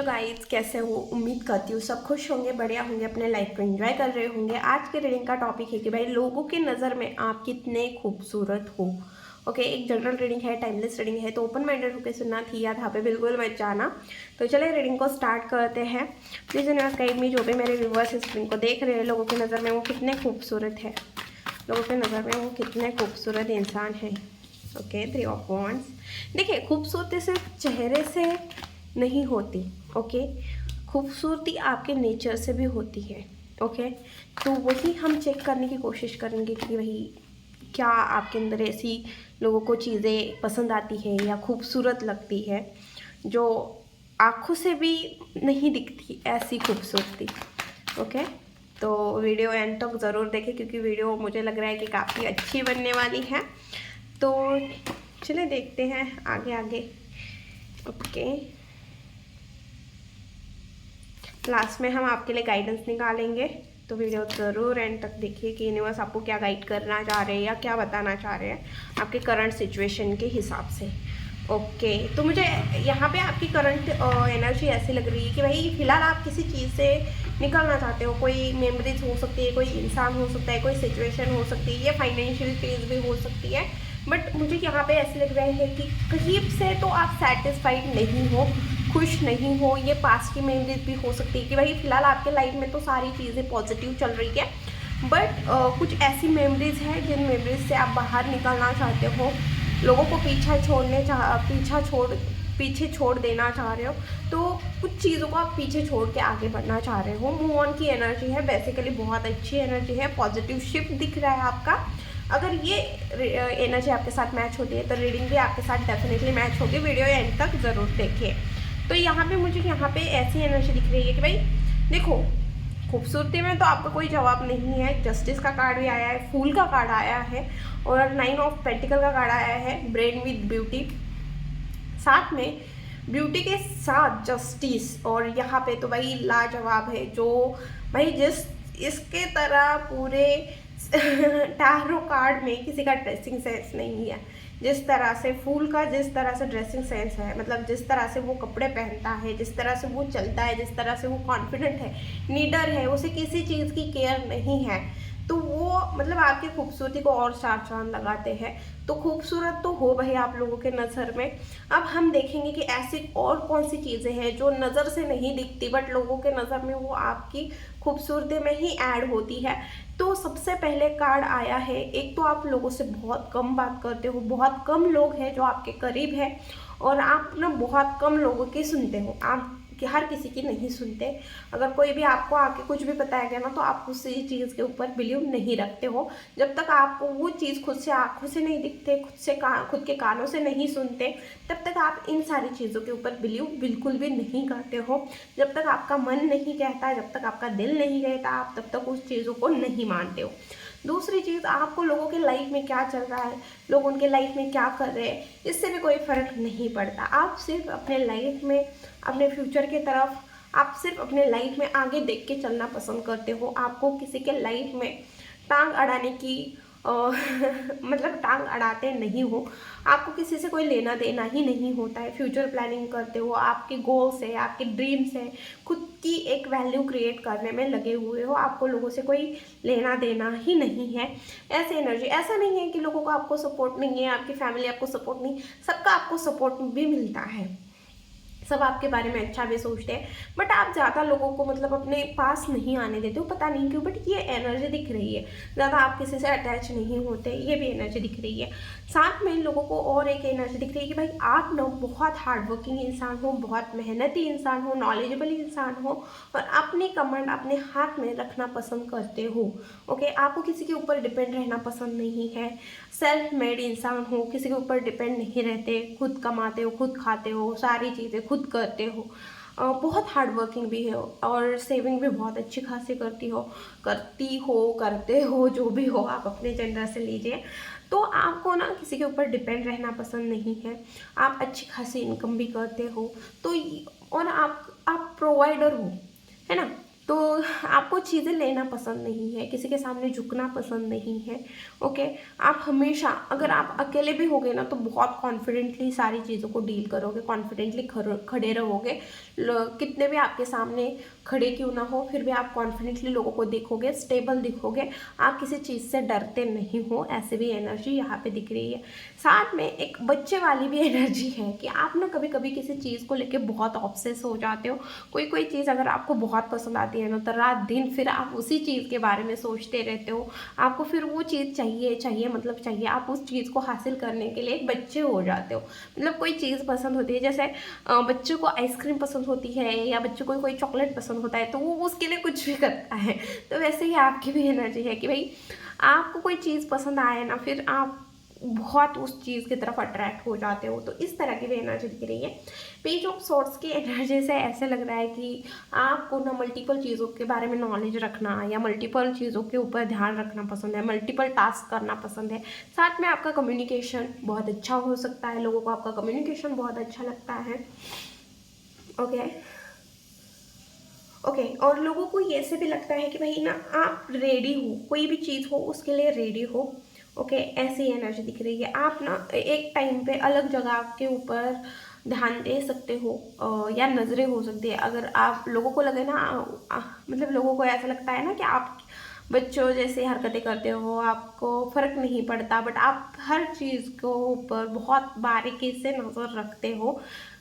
Guys, कैसे हो? उम्मीद करती हूँ सब खुश होंगे, बढ़िया होंगे, अपने लाइफ को एंजॉय कर रहे होंगे। आज के रीडिंग का टॉपिक है कि भाई लोगों की नज़र में आप कितने खूबसूरत हो। ओके, एक जनरल रीडिंग है, टाइमलेस रीडिंग है, तो ओपन माइंडेड होकर सुनना थी याद, यहाँ पे बिल्कुल मत जाना। तो चले रीडिंग को स्टार्ट करते हैं। प्लीज़ यूनिवर्स गाइड मी, जो भी मेरे व्यूवर्स इस रीडिंग को देख रहे हैं, लोगों की नज़र में वो कितने खूबसूरत है, लोगों की नज़र में वो कितने खूबसूरत इंसान हैं। Okay, 3 of wands. देखिए, खूबसूरती सिर्फ चेहरे से नहीं होती। ओके, खूबसूरती आपके नेचर से भी होती है। ओके, तो वही हम चेक करने की कोशिश करेंगे कि भाई क्या आपके अंदर ऐसी लोगों को चीज़ें पसंद आती है या खूबसूरत लगती है जो आँखों से भी नहीं दिखती, ऐसी खूबसूरती। ओके, तो वीडियो एंड तक ज़रूर देखें क्योंकि वीडियो मुझे लग रहा है कि काफ़ी अच्छी बनने वाली है। तो चलिए देखते हैं आगे आगे। ओके, लास्ट में हम आपके लिए गाइडेंस निकालेंगे, तो वीडियो ज़रूर एंड तक देखिए कि यूनिवर्स आपको क्या गाइड करना चाह रहे हैं या क्या बताना चाह रहे हैं आपके करंट सिचुएशन के हिसाब से। ओके, तो मुझे यहाँ पे आपकी करंट एनर्जी ऐसी लग रही है कि भाई फिलहाल आप किसी चीज़ से निकलना चाहते हो। कोई मेमोरीज हो सकती है, कोई इंसान हो सकता है, कोई सिचुएशन हो सकती है, ये फाइनेंशियल फेज भी हो सकती है। बट मुझे यहाँ पे ऐसे लग रहा है कि करीब से तो आप सेटिस्फाइड नहीं हो, खुश नहीं हो। ये पास्ट की मेमोरीज भी हो सकती है कि भाई फिलहाल आपके लाइफ में तो सारी चीज़ें पॉजिटिव चल रही है, बट कुछ ऐसी मेमोरीज हैं जिन मेमोरीज से आप बाहर निकलना चाहते हो, लोगों को पीछे छोड़ देना चाह रहे हो। तो कुछ चीज़ों को आप पीछे छोड़ के आगे बढ़ना चाह रहे हो। मूव ऑन की एनर्जी है, बेसिकली बहुत अच्छी एनर्जी है, पॉजिटिव शिफ्ट दिख रहा है आपका। अगर ये एनर्जी आपके साथ मैच होती है तो रीडिंग भी आपके साथ डेफिनेटली मैच होगी। वीडियो एंड तक ज़रूर देखिए। तो यहाँ पे मुझे यहाँ पे ऐसी एनर्जी दिख रही है कि भाई देखो, खूबसूरती में तो आपका कोई जवाब नहीं है। जस्टिस का कार्ड भी आया है, फूल का कार्ड आया है और 9 ऑफ पेंटिकल का कार्ड आया है, ब्रेन विद ब्यूटी। साथ में ब्यूटी के साथ जस्टिस, और यहाँ पे तो भाई लाजवाब है। जो भाई जिस इसके तरह पूरे टैरो कार्ड में किसी का ड्रेसिंग सेंस नहीं है। जिस तरह से फूल का जिस तरह से ड्रेसिंग सेंस है, मतलब जिस तरह से वो कपड़े पहनता है, जिस तरह से वो चलता है, जिस तरह से वो कॉन्फिडेंट है, नीडर है, उसे किसी चीज़ की केयर नहीं है, तो वो मतलब आपकी खूबसूरती को और चार चांद लगाते हैं। तो खूबसूरत तो हो भाई आप लोगों के नज़र में। अब हम देखेंगे कि ऐसी और कौन सी चीज़ें हैं जो नज़र से नहीं दिखती बट लोगों के नज़र में वो आपकी खूबसूरती में ही ऐड होती है। तो सबसे पहले कार्ड आया है, एक तो आप लोगों से बहुत कम बात करते हो, बहुत कम लोग हैं जो आपके करीब है और आप ना बहुत कम लोगों की सुनते हो, आप कि हर किसी की नहीं सुनते। अगर कोई भी आपको आके कुछ भी बताया गया ना तो आप उसी चीज़ के ऊपर बिलीव नहीं रखते हो। जब तक आपको वो चीज़ खुद से आँखों से नहीं दिखते, खुद के कानों से नहीं सुनते, तब तक आप इन सारी चीज़ों के ऊपर बिलीव बिल्कुल भी नहीं करते हो। जब तक आपका मन नहीं कहता, जब तक आपका दिल नहीं कहता, आप तब तक उस चीज़ों को नहीं मानते हो। दूसरी चीज़, आपको लोगों के लाइफ में क्या चल रहा है, लोग उनके लाइफ में क्या कर रहे हैं, इससे भी कोई फ़र्क नहीं पड़ता। आप सिर्फ अपने लाइफ में, अपने फ्यूचर की तरफ, आप सिर्फ अपने लाइफ में आगे देख के चलना पसंद करते हो। आपको किसी के लाइफ में टांग अड़ाने की मतलब टांग अड़ाते नहीं हो। आपको किसी से कोई लेना देना ही नहीं होता है। फ्यूचर प्लानिंग करते हो, आपके गोल्स है, आपके ड्रीम्स है, खुद की एक वैल्यू क्रिएट करने में लगे हुए हो। आपको लोगों से कोई लेना देना ही नहीं है। ऐसी एनर्जी, ऐसा नहीं है कि लोगों को आपको सपोर्ट नहीं है, आपकी फैमिली आपको सपोर्ट नहीं, सबका आपको सपोर्ट भी मिलता है, सब आपके बारे में अच्छा भी सोचते हैं, बट आप ज़्यादा लोगों को मतलब अपने पास नहीं आने देते हो, पता नहीं क्यों, बट ये एनर्जी दिख रही है। ज़्यादा आप किसी से अटैच नहीं होते, ये भी एनर्जी दिख रही है। साथ में लोगों को और एक एनर्जी दिख रही है कि भाई आप ना बहुत हार्ड वर्किंग इंसान हो, बहुत मेहनती इंसान हो, नॉलेजेबल इंसान हो और अपनी कमांड अपने हाथ में रखना पसंद करते हो। ओके, आपको किसी के ऊपर डिपेंड रहना पसंद नहीं है। सेल्फ मेड इंसान हो, किसी के ऊपर डिपेंड नहीं रहते, खुद कमाते हो, खुद खाते हो, सारी चीज़ें खुद करते हो। बहुत हार्ड वर्किंग भी है और सेविंग भी बहुत अच्छी खासी करते हो, जो भी हो आप अपने जेंडर से लीजिए। तो आपको ना किसी के ऊपर डिपेंड रहना पसंद नहीं है। आप अच्छी खासी इनकम भी करते हो, तो और आप प्रोवाइडर हो, है ना। तो आपको चीज़ें लेना पसंद नहीं है, किसी के सामने झुकना पसंद नहीं है। ओके, आप हमेशा, अगर आप अकेले भी होगे ना तो बहुत कॉन्फिडेंटली सारी चीज़ों को डील करोगे, कॉन्फिडेंटली खड़े रहोगे। कितने भी आपके सामने खड़े क्यों ना हो, फिर भी आप कॉन्फिडेंटली लोगों को देखोगे, स्टेबल दिखोगे, आप किसी चीज़ से डरते नहीं हो। ऐसे भी एनर्जी यहाँ पे दिख रही है। साथ में एक बच्चे वाली भी एनर्जी है कि आप ना कभी कभी किसी चीज़ को लेके बहुत ऑब्सेस हो जाते हो। कोई चीज़ अगर आपको बहुत पसंद आती है ना तो रात दिन फिर आप उसी चीज़ के बारे में सोचते रहते हो। आपको फिर वो चीज़ चाहिए, मतलब चाहिए। आप उस चीज़ को हासिल करने के लिए एक बच्चे हो जाते हो। मतलब कोई चीज़ पसंद होती है, जैसे बच्चों को आइसक्रीम पसंद होती है या बच्चों को कोई चॉकलेट पसंद होता है तो वो उसके लिए कुछ भी करता है। तो वैसे ही आपकी भी एनर्जी है कि भाई आपको कोई चीज़ पसंद आए ना, फिर आप बहुत उस चीज़ की तरफ अट्रैक्ट हो जाते हो। तो इस तरह की भी एनर्जी दिख रही है। पेज ऑफ सोर्ड्स की एनर्जी से ऐसे लग रहा है कि आपको ना मल्टीपल चीज़ों के बारे में नॉलेज रखना या मल्टीपल चीज़ों के ऊपर ध्यान रखना पसंद है, मल्टीपल टास्क करना पसंद है। साथ में आपका कम्युनिकेशन बहुत अच्छा हो सकता है, लोगों को आपका कम्युनिकेशन बहुत अच्छा लगता है। ओके, और लोगों को ये से भी लगता है कि भाई ना आप रेडी हो, कोई भी चीज़ हो उसके लिए रेडी हो। ओके, ऐसी एनर्जी दिख रही है। आप ना एक टाइम पे अलग जगह के ऊपर ध्यान दे सकते हो, या नज़रें हो सकती है। अगर आप लोगों को लगे ना, मतलब लोगों को ऐसा लगता है ना कि आप बच्चों जैसे हरकतें करते हो, आपको फ़र्क नहीं पड़ता, बट आप हर चीज़ को ऊपर बहुत बारीकी से नज़र रखते हो।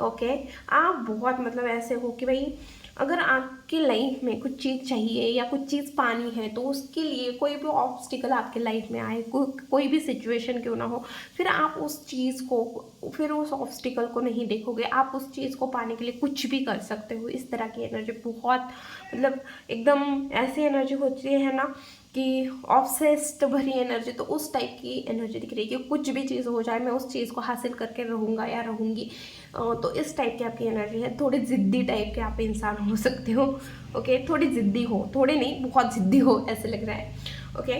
ओके, आप बहुत मतलब ऐसे हो कि भाई अगर आपकी लाइफ में कुछ चीज़ चाहिए या कुछ चीज़ पानी है तो उसके लिए कोई भी ऑब्स्टिकल आपके लाइफ में आए, कोई भी सिचुएशन क्यों ना हो, फिर आप उस चीज़ को, फिर उस ऑब्स्टिकल को नहीं देखोगे, आप उस चीज़ को पाने के लिए कुछ भी कर सकते हो। इस तरह की एनर्जी बहुत, मतलब एकदम ऐसी एनर्जी होती है ना कि ऑब्सेस्ड भरी एनर्जी। तो उस टाइप की एनर्जी दिख रही है कि कुछ भी चीज़ हो जाए मैं उस चीज़ को हासिल करके रहूँगा या रहूँगी। तो इस टाइप की आपकी एनर्जी है। थोड़ी ज़िद्दी टाइप के आप इंसान हो सकते हो। ओके, थोड़ी ज़िद्दी हो, थोड़े नहीं बहुत ज़िद्दी हो ऐसे लग रहा है। ओके,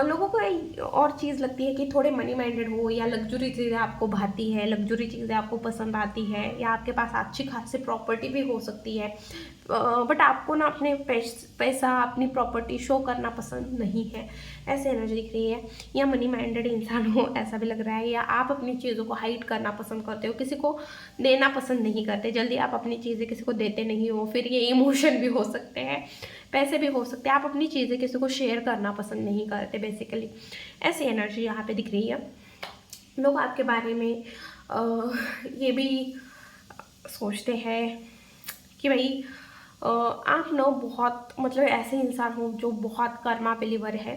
लोगों को और चीज़ लगती है कि थोड़े मनी माइंडेड हो या लग्जरी चीज़ें आपको भाती है, लग्जरी चीज़ें आपको पसंद आती है, या आपके पास अच्छी खासी प्रॉपर्टी भी हो सकती है, बट आपको ना अपने पैसा, अपनी प्रॉपर्टी शो करना पसंद नहीं है। ऐसे एनर्जी दिख रही है। या मनी माइंडेड इंसान हो ऐसा भी लग रहा है, या आप अपनी चीज़ों को हाइड करना पसंद करते हो, किसी को देना पसंद नहीं करते, जल्दी आप अपनी चीज़ें किसी को देते नहीं हो। फिर ये इमोशन भी हो सकते हैं, पैसे भी हो सकते हैं। आप अपनी चीज़ें किसी को शेयर करना पसंद नहीं करते बेसिकली। ऐसी एनर्जी यहाँ पे दिख रही है। लोग आपके बारे में ये भी सोचते हैं कि भाई आप ना बहुत, मतलब ऐसे इंसान हो जो बहुत कर्मा बिलीवर है,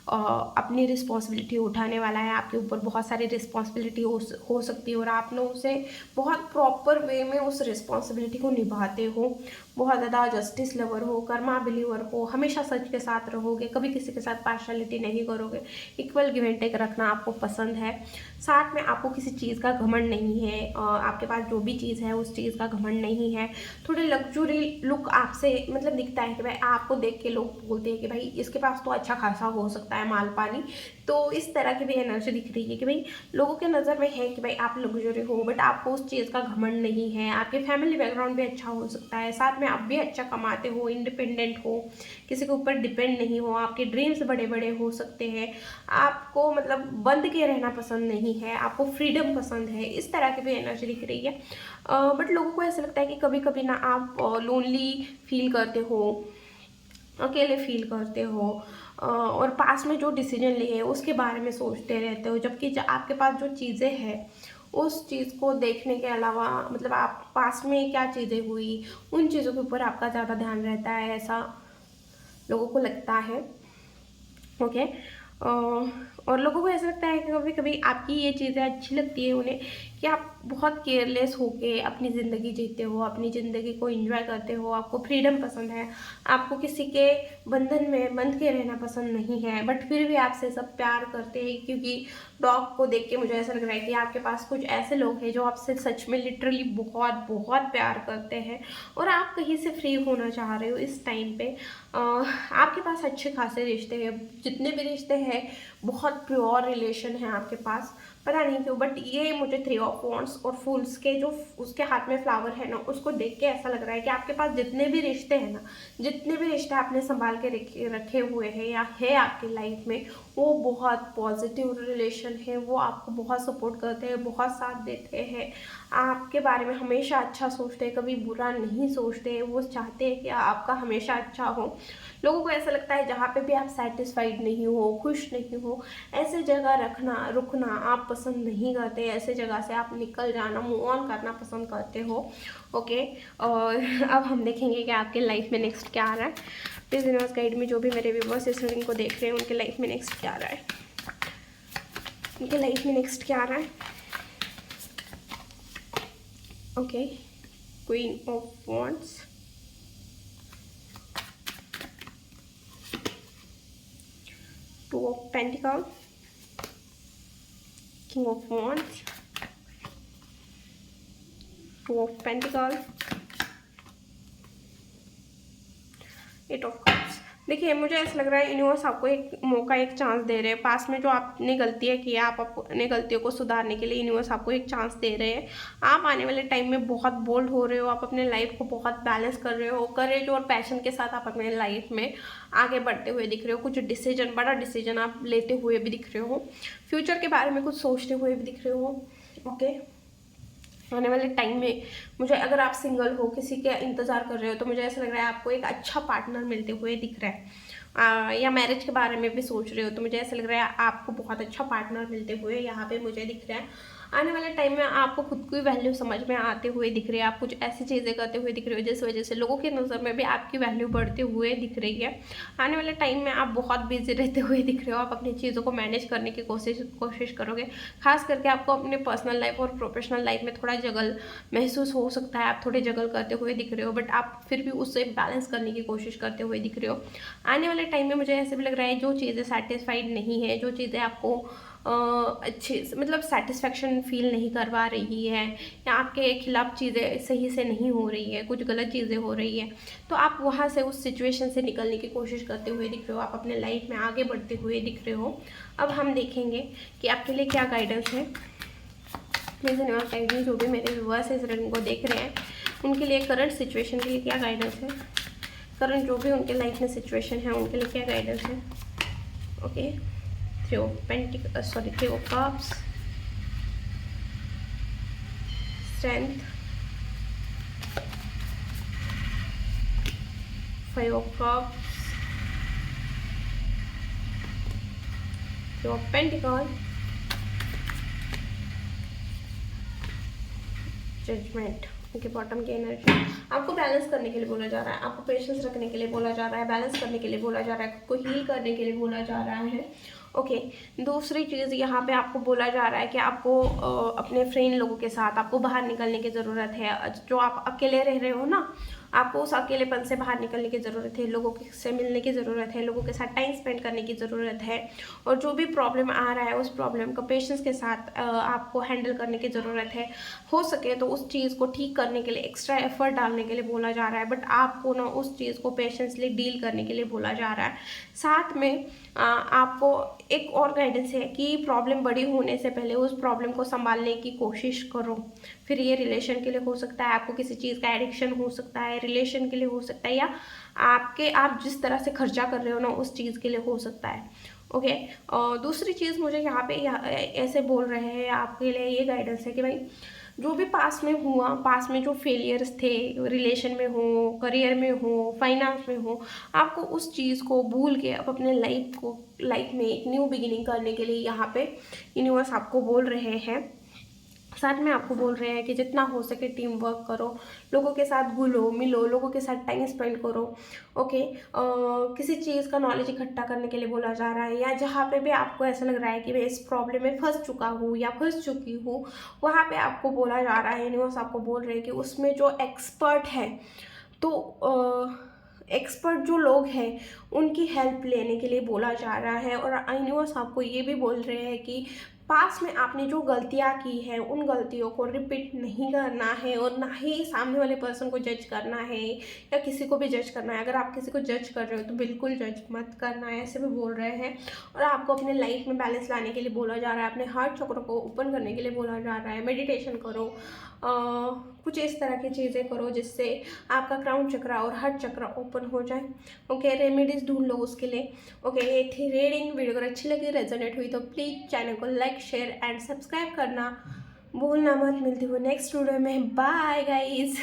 अपनी रिस्पॉन्सिबिलिटी उठाने वाला है। आपके ऊपर बहुत सारी रिस्पॉन्सिबिलिटी हो सकती है और आप ना उसे बहुत प्रॉपर वे में उस रिस्पॉन्सिबिलिटी को निभाते हो। बहुत ज़्यादा जस्टिस लवर हो, कर्मा बिलीवर हो, हमेशा सच के साथ रहोगे, कभी किसी के साथ पार्शलिटी नहीं करोगे, इक्वल गिव एंड टेक रखना आपको पसंद है। साथ में आपको किसी चीज़ का घमंड नहीं है, आपके पास जो भी चीज़ है उस चीज़ का घमंड नहीं है। थोड़े लग्जरी लुक आपसे मतलब दिखता है कि भाई आपको देख के लोग बोलते हैं कि भाई इसके पास तो अच्छा खासा हो सकता है माल पानी। तो इस तरह की भी एनर्जी दिख रही है कि भाई लोगों के नज़र में है कि भाई आप लग्जरी हो, बट आपको उस चीज़ का घमंड नहीं है। आपके फैमिली बैकग्राउंड भी अच्छा हो सकता है, साथ में आप भी अच्छा कमाते हो, इंडिपेंडेंट हो, किसी के ऊपर डिपेंड नहीं हो, आपके ड्रीम्स बड़े बड़े हो सकते हैं, आपको मतलब बंद के रहना पसंद नहीं है, आपको फ्रीडम पसंद है। इस तरह की भी एनर्जी दिख रही है। बट लोगों को ऐसा लगता है कि कभी कभी ना आप लोनली फील करते हो, अकेले फील करते हो, और पास में जो डिसीजन लिए उसके बारे में सोचते रहते हो, जबकि आपके पास जो चीज़ें हैं उस चीज़ को देखने के अलावा, मतलब आप पास में क्या चीज़ें हुई उन चीज़ों के ऊपर आपका ज़्यादा ध्यान रहता है, ऐसा लोगों को लगता है। ओके, और लोगों को ऐसा लगता है कि कभी कभी आपकी ये चीज़ें अच्छी लगती है उन्हें कि आप बहुत केयरलेस होके अपनी ज़िंदगी जीते हो, अपनी ज़िंदगी को एंजॉय करते हो, आपको फ्रीडम पसंद है, आपको किसी के बंधन में बंध के रहना पसंद नहीं है, बट फिर भी आपसे सब प्यार करते हैं। क्योंकि डॉग को देख के मुझे ऐसा लग रहा है कि आपके पास कुछ ऐसे लोग हैं जो आपसे सच में लिटरली बहुत बहुत प्यार करते हैं और आप कहीं से फ्री होना चाह रहे हो इस टाइम पे। आपके पास अच्छे खासे रिश्ते हैं, जितने भी रिश्ते हैं बहुत प्योर रिलेशन है आपके पास, पता नहीं क्यों, बट ये मुझे 3 ऑफ वॉन्ड्स और फूल्स के जो उसके हाथ में फ्लावर है ना, उसको देख के ऐसा लग रहा है कि आपके पास जितने भी रिश्ते हैं ना, जितने भी रिश्ते आपने संभाल के रखे हुए हैं या है आपकी लाइफ में, वो बहुत पॉजिटिव रिलेशन है। वो आपको बहुत सपोर्ट करते हैं, बहुत साथ देते हैं, आपके बारे में हमेशा अच्छा सोचते हैं, कभी बुरा नहीं सोचते। वो चाहते हैं कि आपका हमेशा अच्छा हो। लोगों को ऐसा लगता है जहाँ पे भी आप सेटिस्फाइड नहीं हो, खुश नहीं हो, ऐसे जगह रुकना आप पसंद नहीं करते। ऐसे जगह से आप निकल जाना, मूव ऑन करना पसंद करते हो। ओके, और अब हम देखेंगे कि आपके लाइफ में नेक्स्ट क्या आ रहा है। प्लीज़ यूनिवर्स गाइड में जो भी मेरे व्यूअर्स इस रीडिंग को देख रहे हैं, उनके लाइफ में नेक्स्ट क्या आ रहा है, उनके लाइफ में नेक्स्ट क्या आ रहा है। Okay, queen of wands, Two of Pentacles, King of Wands, Two of Pentacles, Eight of Cups। देखिए, मुझे ऐसा लग रहा है यूनिवर्स आपको एक मौका, एक चांस दे रहे हैं। पास में जो आपने गलतियाँ की है, आप अपने गलतियों को सुधारने के लिए यूनिवर्स आपको एक चांस दे रहे हैं। आप आने वाले टाइम में बहुत बोल्ड हो रहे हो, आप अपने लाइफ को बहुत बैलेंस कर रहे हो, करेज और पैशन के साथ आप अपने लाइफ में आगे बढ़ते हुए दिख रहे हो। कुछ डिसीजन, बड़ा डिसीजन आप लेते हुए भी दिख रहे हो, फ्यूचर के बारे में कुछ सोचते हुए भी दिख रहे हो। ओके, आने वाले टाइम में मुझे, अगर आप सिंगल हो, किसी के इंतज़ार कर रहे हो, तो मुझे ऐसा लग रहा है आपको एक अच्छा पार्टनर मिलते हुए दिख रहा है। या मैरिज के बारे में भी सोच रहे हो, तो मुझे ऐसा लग रहा है आपको बहुत अच्छा पार्टनर मिलते हुए यहाँ पे मुझे दिख रहा है। आने वाले टाइम में आपको खुद की वैल्यू समझ में आते हुए दिख रही है। आप कुछ ऐसी चीज़ें करते हुए दिख रहे हो जिस वजह से लोगों की नज़र में भी आपकी वैल्यू बढ़ते हुए दिख रही है। आने वाले टाइम में आप बहुत बिजी रहते हुए दिख रहे हो। आप अपनी चीज़ों को मैनेज करने की कोशिश करोगे। खास करके आपको अपने पर्सनल लाइफ और प्रोफेशनल लाइफ में थोड़ा जगल महसूस हो सकता है। आप थोड़े जगल करते हुए दिख रहे हो, बट आप फिर भी उससे बैलेंस करने की कोशिश करते हुए दिख रहे हो। आने वाले टाइम में मुझे ऐसे भी लग रहा है जो चीज़ें सेटिस्फाइड नहीं है, जो चीज़ें आपको अच्छे मतलब सेटिस्फेक्शन फील नहीं करवा रही है, या आपके खिलाफ चीज़ें सही से नहीं हो रही है, कुछ गलत चीज़ें हो रही है, तो आप वहाँ से उस सिचुएशन से निकलने की कोशिश करते हुए दिख रहे हो। आप अपने लाइफ में आगे बढ़ते हुए दिख रहे हो। अब हम देखेंगे कि आपके लिए क्या गाइडेंस है। प्लीज़ यूनिवर्स गाइड मी, जो भी मेरे व्यूअर्स इस रीडिंग को देख रहे हैं, उनके लिए करंट सिचुएशन के लिए क्या गाइडेंस है। करंट जो भी उनके लाइफ में सिचुएशन है, उनके लिए क्या गाइडेंस है। Okay, Three of Cups, Strength, Five of Cups, Two of Pentacles, Judgment। उनके बॉटम की एनर्जी आपको बैलेंस करने के लिए बोला जा रहा है, आपको पेशेंस रखने के लिए बोला जा रहा है, बैलेंस करने के लिए बोला जा रहा है, खुद को हील करने के लिए बोला जा रहा है। ओके, दूसरी चीज़ यहाँ पे आपको बोला जा रहा है कि आपको अपने फ्रेंड लोगों के साथ आपको बाहर निकलने की ज़रूरत है। जो आप अकेले रह रहे हो ना, आपको उस अकेलेपन से बाहर निकलने की ज़रूरत है, लोगों से मिलने की ज़रूरत है, लोगों के साथ टाइम स्पेंड करने की ज़रूरत है, और जो भी प्रॉब्लम आ रहा है उस प्रॉब्लम को पेशेंस के साथ आपको हैंडल करने की ज़रूरत है। हो सके तो उस चीज़ को ठीक करने के लिए एक्स्ट्रा एफर्ट डालने के लिए बोला जा रहा है, बट आपको ना उस चीज़ को पेशेंसली डील करने के लिए बोला जा रहा है। साथ में आपको एक और गाइडेंस है कि प्रॉब्लम बड़ी होने से पहले उस प्रॉब्लम को संभालने की कोशिश करो। फिर ये रिलेशन के लिए हो सकता है, आपको किसी चीज़ का एडिक्शन हो सकता है, रिलेशन के लिए हो सकता है, या आप जिस तरह से खर्चा कर रहे हो ना उस चीज़ के लिए हो सकता है। ओके, और दूसरी चीज़ मुझे यहाँ पे ऐसे बोल रहे हैं, आपके लिए ये गाइडेंस है कि भाई जो भी पास में हुआ, पास में जो फेलियर्स थे, रिलेशन में हो, करियर में हो, फाइनेंस में हो, आपको उस चीज़ को भूल के अब अपने लाइफ में एक न्यू बिगिनिंग करने के लिए यहाँ पे यूनिवर्स आपको बोल रहे हैं। साथ में आपको बोल रहे हैं कि जितना हो सके टीम वर्क करो, लोगों के साथ घुलो मिलो, लोगों के साथ टाइम स्पेंड करो। ओके, किसी चीज़ का नॉलेज इकट्ठा करने के लिए बोला जा रहा है, या जहाँ पे भी आपको ऐसा लग रहा है कि मैं इस प्रॉब्लम में फंस चुका हूँ या फंस चुकी हूँ, वहाँ पे आपको बोला जा रहा है, यूनिवर्स आपको बोल रहे हैं कि उसमें जो एक्सपर्ट है, तो एक्सपर्ट जो लोग हैं उनकी हेल्प लेने के लिए बोला जा रहा है। और यूनिवर्स आपको ये भी बोल रहे हैं कि पास्ट में आपने जो गलतियाँ की हैं उन गलतियों को रिपीट नहीं करना है, और ना ही सामने वाले पर्सन को जज करना है या किसी को भी जज करना है। अगर आप किसी को जज कर रहे हो तो बिल्कुल जज मत करना है, ऐसे भी बोल रहे हैं। और आपको अपने लाइफ में बैलेंस लाने के लिए बोला जा रहा है, अपने हार्ट चक्र को ओपन करने के लिए बोला जा रहा है। मेडिटेशन करो, कुछ इस तरह की चीज़ें करो जिससे आपका क्राउन चक्र और हार्ट चक्र ओपन हो जाए। ओके, रेमेडीज ढूंढ लो उसके लिए। ओके, ये थी रीडिंग। वीडियो अगर अच्छी लगी, रेजोनेट हुई तो प्लीज़ चैनल को लाइक, शेयर एंड सब्सक्राइब करना भूलना मत। मिलती हूँ नेक्स्ट वीडियो में। Bye guys.